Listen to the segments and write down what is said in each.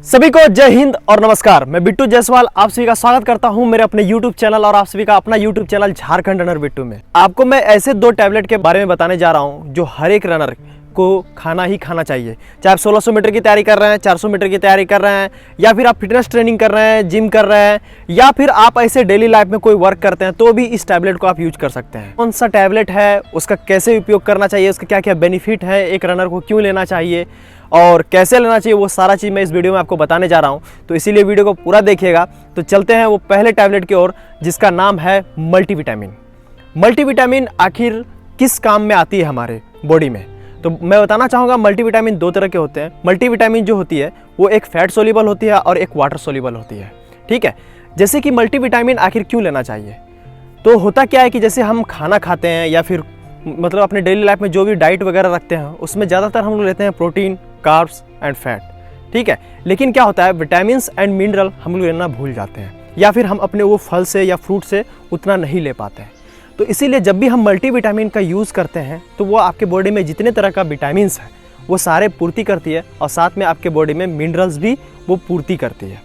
सभी को जय हिंद और नमस्कार। मैं बिट्टू जायसवाल आप सभी का स्वागत करता हूं मेरे अपने YouTube चैनल और आप सभी का अपना YouTube channel Jharkhand runner Bittu में। आपको मैं ऐसे दो टैबलेट के बारे में बताने जा रहा हूं जो हर एक रनर को खाना ही खाना चाहिए। चाहे आप 1600 मीटर की तैयारी कर रहे हैं, 400 मीटर की तैयारी कर रहे हैं, या फिर आप फिटनेस ट्रेनिंग कर रहे हैं, जिम कर रहे हैं, या फिर आप ऐसे डेली लाइफ में कोई वर्क करते हैं, तो भी इस टैबलेट को आप यूज कर सकते हैं। कौन सा टैबलेट है, उसका कैसे उपयोग करना चाहिए, उसका क्या क्या बेनिफिट है, एक रनर को क्यों लेना चाहिए और कैसे लेना चाहिए, वो सारा चीज़ मैं इस वीडियो में आपको बताने जा रहा हूँ। तो इसीलिए वीडियो को पूरा देखिएगा। तो चलते हैं वो पहले टैबलेट की ओर, जिसका नाम है मल्टीविटामिन। मल्टीविटामिन आखिर किस काम में आती है हमारे बॉडी में, तो मैं बताना चाहूँगा। मल्टीविटामिन दो तरह के होते हैं। मल्टीविटामिन जो होती है वो एक फैट सोल्यूबल होती है और एक वाटर सोल्यूबल होती है। ठीक है, जैसे कि मल्टीविटामिन आखिर क्यों लेना चाहिए, तो होता क्या है कि जैसे हम खाना खाते हैं या फिर मतलब अपने डेली लाइफ में जो भी डाइट वगैरह रखते हैं, उसमें ज़्यादातर हम लोग लेते हैं प्रोटीन, कार्ब्स एंड फैट। ठीक है, लेकिन क्या होता है, विटामिन एंड मिनरल हम लोग लेना भूल जाते हैं, या फिर हम अपने वो फल से या फ्रूट से उतना नहीं ले पाते हैं। तो इसीलिए जब भी हम मल्टीविटामिन का यूज़ करते हैं तो वो आपके बॉडी में जितने तरह का विटामिन्स है वो सारे पूर्ति करती है, और साथ में आपके बॉडी में मिनरल्स भी वो पूर्ति करती है।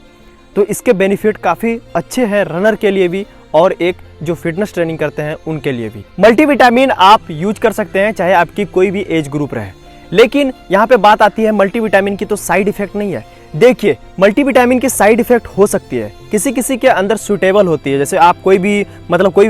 तो इसके बेनिफिट काफ़ी अच्छे हैं रनर के लिए भी और एक जो फिटनेस ट्रेनिंग करते हैं उनके लिए भी। मल्टीविटामिन आप यूज कर सकते हैं चाहे आपकी कोई भी एज ग्रुप रहे, लेकिन यहाँ पे बात आती है मल्टीविटामिन की तो साइड इफेक्ट नहीं है। देखिए, मल्टीविटामिन की साइड इफेक्ट हो सकती है, किसी किसी के अंदर सूटेबल होती है। जैसे आप कोई भी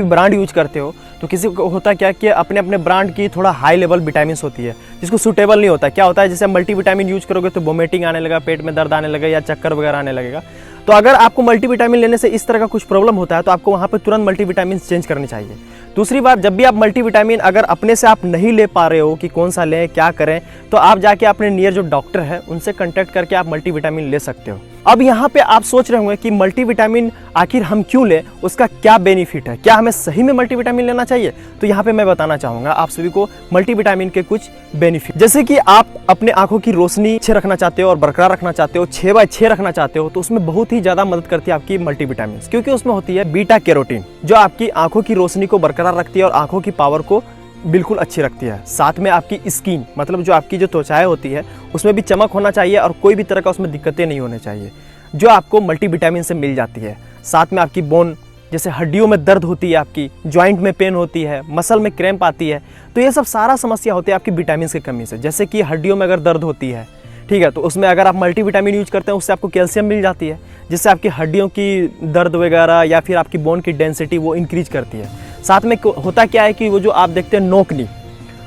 ब्रांड यूज करते हो, तो किसी को होता क्या कि अपने अपने ब्रांड की थोड़ा हाई लेवल विटामिन होती है जिसको सूटेबल नहीं होता। क्या होता है, जैसे मल्टीविटामिन यूज करोगे तो वोमिटिंग आने लगा, पेट में दर्द आने लगेगा या चक्कर वगैरह आने लगेगा। तो अगर आपको मल्टीविटामिन लेने से इस तरह का कुछ प्रॉब्लम होता है तो आपको वहाँ पर तुरंत मल्टीविटामिन चेंज करनी चाहिए। दूसरी बात, जब भी आप मल्टीविटामिन अगर अपने से आप नहीं ले पा रहे हो कि कौन सा लें, क्या करें, तो आप जाके अपने नियर जो डॉक्टर है उनसे कांटेक्ट करके आप मल्टीविटामिन ले सकते हो। अब यहाँ पे आप सोच रहे होंगे कि मल्टीविटामिन आखिर हम क्यों लें, उसका क्या बेनिफिट है, क्या हमें सही में मल्टीविटामिन लेना चाहिए। तो यहाँ पे मैं बताना चाहूँगा आप सभी को मल्टीविटामिन के कुछ बेनिफिट। जैसे कि आप अपने आंखों की रोशनी अच्छे रखना चाहते हो और बरकरार रखना चाहते हो, 6/6 रखना चाहते हो, तो उसमें बहुत ही ज़्यादा मदद करती है आपकी मल्टीविटामिन, क्योंकि उसमें होती है बीटा कैरोटीन जो आपकी आंखों की रोशनी को बरकरार रखती है और आंखों की पावर को बिल्कुल अच्छी रखती है। साथ में आपकी स्किन मतलब जो आपकी जो त्वचाएं होती है उसमें भी चमक होना चाहिए और कोई भी तरह का उसमें दिक्कतें नहीं होनी चाहिए, जो आपको मल्टीविटामिन से मिल जाती है। साथ में आपकी बोन, जैसे हड्डियों में दर्द होती है, आपकी जॉइंट में पेन होती है, मसल में क्रैम्प आती है, तो ये सब सारा समस्या होती है आपकी विटामिन की कमी से। जैसे कि हड्डियों में अगर दर्द होती है, ठीक है, तो उसमें अगर आप मल्टीविटामिन यूज करते हैं उससे आपको कैल्शियम मिल जाती है, जिससे आपकी हड्डियों की दर्द वगैरह या फिर आपकी बोन की डेंसिटी वो इंक्रीज करती है। साथ में होता क्या है कि वो जो आप देखते हैं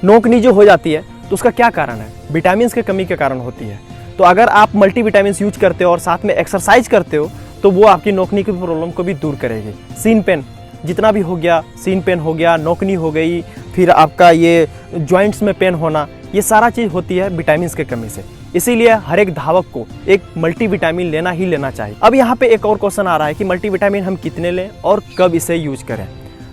नोकनी जो हो जाती है, तो उसका क्या कारण है, विटामिन की कमी के कारण होती है। तो अगर आप मल्टीविटामिन यूज करते हो और साथ में एक्सरसाइज करते हो तो वो आपकी नोकनी की प्रॉब्लम को भी दूर करेगी। सीन पेन जितना भी हो गया, सीन पेन हो गया, नोकनी हो गई, फिर आपका ये जॉइंट्स में पेन होना, ये सारा चीज़ होती है विटामिन की कमी से। इसीलिए हर एक धावक को एक मल्टीविटामिन लेना ही लेना चाहिए। अब यहाँ पे एक और क्वेश्चन आ रहा है कि मल्टीविटामिन हम कितने लें और कब इसे यूज करें।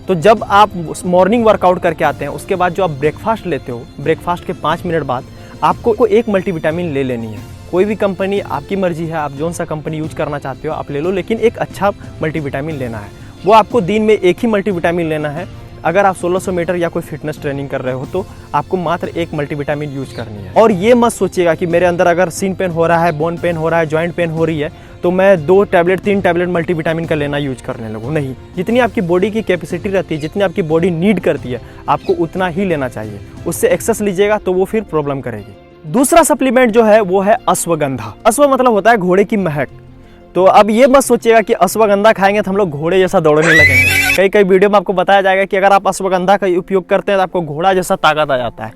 तो जब आप मॉर्निंग वर्कआउट करके आते हैं उसके बाद जो आप ब्रेकफास्ट लेते हो, ब्रेकफास्ट के 5 मिनट बाद आपको एक मल्टीविटामिन ले लेनी है। कोई भी कंपनी, आपकी मर्जी है, आप जौन सा कंपनी यूज करना चाहते हो आप ले लो, लेकिन एक अच्छा मल्टीविटामिन लेना है। वो आपको दिन में एक ही मल्टीविटामिन लेना है। अगर आप 1600 मीटर या कोई फिटनेस ट्रेनिंग कर रहे हो तो आपको मात्र एक मल्टीविटामिन यूज करनी है। और ये मत सोचिएगा कि मेरे अंदर अगर सीन पेन हो रहा है, बोन पेन हो रहा है, जॉइंट पेन हो रही है, तो मैं 2 टैबलेट 3 टैबलेट मल्टीविटामिन का लेना यूज करने लगूँ। नहीं, जितनी आपकी बॉडी की कैपेसिटी रहती है, जितनी आपकी बॉडी नीड करती है, आपको उतना ही लेना चाहिए। उससे एक्सेस लीजिएगा तो वो फिर प्रॉब्लम करेगी। दूसरा सप्लीमेंट जो है वो है अश्वगंधा। अश्व मतलब होता है घोड़े की महक। तो अब ये मत सोचिएगा कि अश्वगंधा खाएंगे तो हम लोग घोड़े जैसा दौड़ने लगेंगे। कई वीडियो में आपको बताया जाएगा कि अगर आप अश्वगंधा का उपयोग करते हैं तो आपको घोड़ा जैसा ताकत आ जाता है।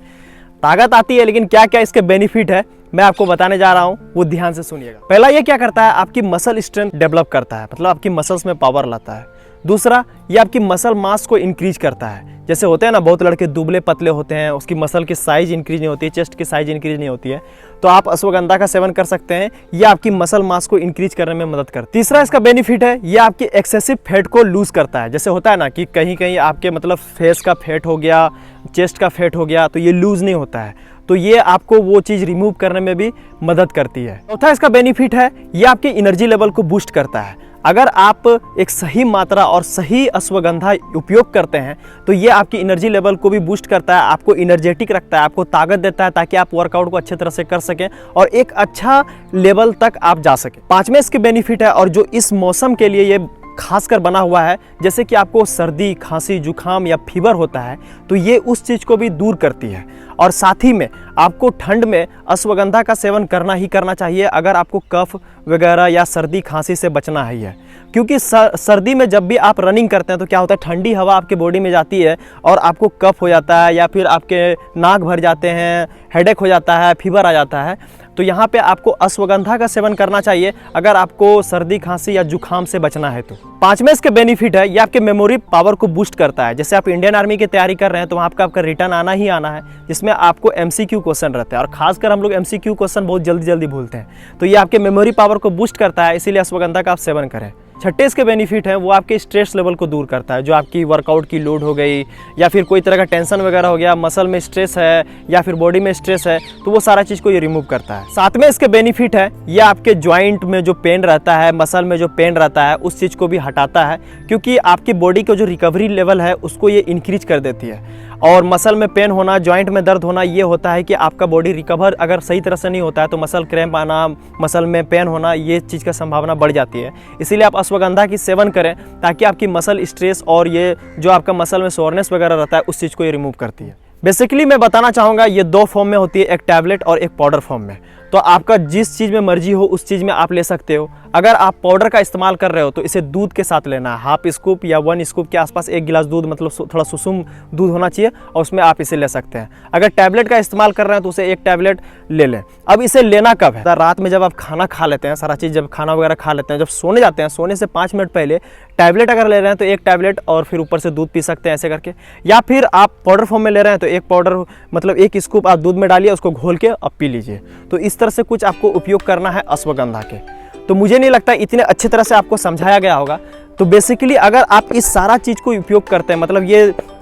ताकत आती है, लेकिन क्या क्या इसके बेनिफिट है मैं आपको बताने जा रहा हूँ, वो ध्यान से सुनिएगा। पहला ये क्या करता है, आपकी मसल स्ट्रेंथ डेवलप करता है, मतलब आपकी मसल्स में पावर लाता है। दूसरा, ये आपकी मसल मास को इंक्रीज करता है। जैसे होते हैं ना, बहुत लड़के दुबले पतले होते हैं, उसकी मसल की साइज इंक्रीज नहीं होती है, चेस्ट की साइज इंक्रीज नहीं होती है, तो आप अश्वगंधा का सेवन कर सकते हैं। ये आपकी मसल मास को इंक्रीज करने में मदद करता है। तीसरा इसका बेनिफिट है, ये आपकी एक्सेसिव फैट को लूज करता है। जैसे होता है ना कि कहीं कहीं आपके फेस का फैट हो गया, चेस्ट का फैट हो गया, तो ये लूज नहीं होता है, तो ये आपको वो चीज़ रिमूव करने में भी मदद करती है। चौथा इसका बेनिफिट है, ये आपके एनर्जी लेवल को बूस्ट करता है। अगर आप एक सही मात्रा और सही अश्वगंधा उपयोग करते हैं तो ये आपकी एनर्जी लेवल को भी बूस्ट करता है, आपको एनर्जेटिक रखता है, आपको ताकत देता है ताकि आप वर्कआउट को अच्छे तरह से कर सकें और एक अच्छा लेवल तक आप जा सकें। पांचवें इसके बेनिफिट है और जो इस मौसम के लिए ये खासकर बना हुआ है, जैसे कि आपको सर्दी, खांसी, जुखाम या फीवर होता है तो ये उस चीज़ को भी दूर करती है। और साथ ही में आपको ठंड में अश्वगंधा का सेवन करना ही करना चाहिए अगर आपको कफ वगैरह या सर्दी खांसी से बचना ही है, क्योंकि सर्दी में जब भी आप रनिंग करते हैं तो क्या होता है, ठंडी हवा आपके बॉडी में जाती है और आपको कफ हो जाता है या फिर आपके नाक भर जाते हैं, हेडेक हो जाता है, फीवर आ जाता है। तो यहाँ पे आपको अश्वगंधा का सेवन करना चाहिए अगर आपको सर्दी, खांसी या जुखाम से बचना है तो। पांचवें इसके बेनिफिट है, ये आपके मेमोरी पावर को बूस्ट करता है। जैसे आप इंडियन आर्मी की तैयारी कर रहे हैं तो वहाँ आपका रिटर्न आना ही आना है, जिसमें आपको एमसीक्यू क्वेश्चन रहता है और खासकर हम लोग एमसीक्यू क्वेश्चन बहुत जल्दी भूलते हैं। तो ये आपके मेमोरी पावर को बूस्ट करता है, इसीलिए अश्वगंधा का आप सेवन करें। छठे इसके बेनिफिट है, वो आपके स्ट्रेस लेवल को दूर करता है। जो आपकी वर्कआउट की लोड हो गई या फिर कोई तरह का टेंशन वगैरह हो गया, मसल में स्ट्रेस है या फिर बॉडी में स्ट्रेस है, तो वो सारा चीज़ को ये रिमूव करता है। सातवें इसके बेनिफिट है, ये आपके जॉइंट में जो पेन रहता है, मसल में जो पेन रहता है, उस चीज़ को भी हटाता है, क्योंकि आपकी बॉडी का जो रिकवरी लेवल है उसको ये इंक्रीज कर देती है। और मसल में पेन होना, जॉइंट में दर्द होना, ये होता है कि आपका बॉडी रिकवर अगर सही तरह से नहीं होता है तो मसल क्रैम्प आना, मसल में पेन होना, ये चीज़ का संभावना बढ़ जाती है। इसीलिए आप अश्वगंधा की सेवन करें ताकि आपकी मसल स्ट्रेस और ये जो आपका मसल में सोरनेस वगैरह रहता है उस चीज़ को ये रिमूव करती है। बेसिकली मैं बताना चाहूँगा ये दो फॉर्म में होती है, एक टैबलेट और एक पाउडर फॉर्म में। तो आपका जिस चीज़ में मर्जी हो उस चीज़ में आप ले सकते हो। अगर आप पाउडर का इस्तेमाल कर रहे हो तो इसे दूध के साथ लेना है, हाफ स्कूप या 1 स्कूप के आसपास, 1 गिलास दूध, मतलब थोड़ा सुसुम दूध होना चाहिए और उसमें आप इसे ले सकते हैं। अगर टैबलेट का इस्तेमाल कर रहे हैं तो उसे 1 टैबलेट ले लें। अब इसे लेना कब है, रात में जब आप खाना खा लेते हैं, सारा चीज़ जब खाना वगैरह खा लेते हैं, जब सोने जाते हैं, सोने से 5 मिनट पहले टैबलेट अगर ले रहे हैं तो 1 टैबलेट और फिर ऊपर से दूध पी सकते हैं ऐसे करके। या फिर आप पाउडर फॉर्म में ले रहे हैं तो 1 पाउडर मतलब 1 स्कूप आप दूध में डालिए, उसको घोल के अब पी लीजिए। तो इस तरह से कुछ आपको उपयोग करना है अश्वगंधा के। तो मुझे नहीं लगता इतने अच्छे तरह से आपको समझाया गया होगा। तो बेसिकली अगर आप इस सारा चीज़ को उपयोग करते हैं, मतलब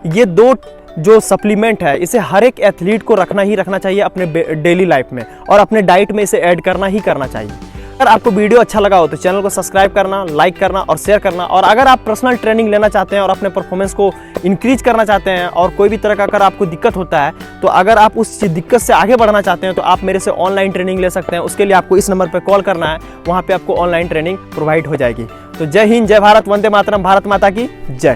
ये 2 जो सप्लीमेंट है, इसे हर एक एथलीट को रखना ही रखना चाहिए अपने डेली लाइफ में और अपने डाइट में इसे ऐड करना ही करना चाहिए। अगर आपको वीडियो अच्छा लगा हो तो चैनल को सब्सक्राइब करना, लाइक करना और शेयर करना। और अगर आप पर्सनल ट्रेनिंग लेना चाहते हैं और अपने परफॉर्मेंस को इंक्रीज करना चाहते हैं और कोई भी तरह का अगर आपको दिक्कत होता है, तो अगर आप उस दिक्कत से आगे बढ़ना चाहते हैं तो आप मेरे से ऑनलाइन ट्रेनिंग ले सकते हैं। उसके लिए आपको इस नंबर पर कॉल करना है, वहाँ पर आपको ऑनलाइन ट्रेनिंग प्रोवाइड हो जाएगी। तो जय हिंद, जय भारत, वंदे मातरम, भारत माता की जय।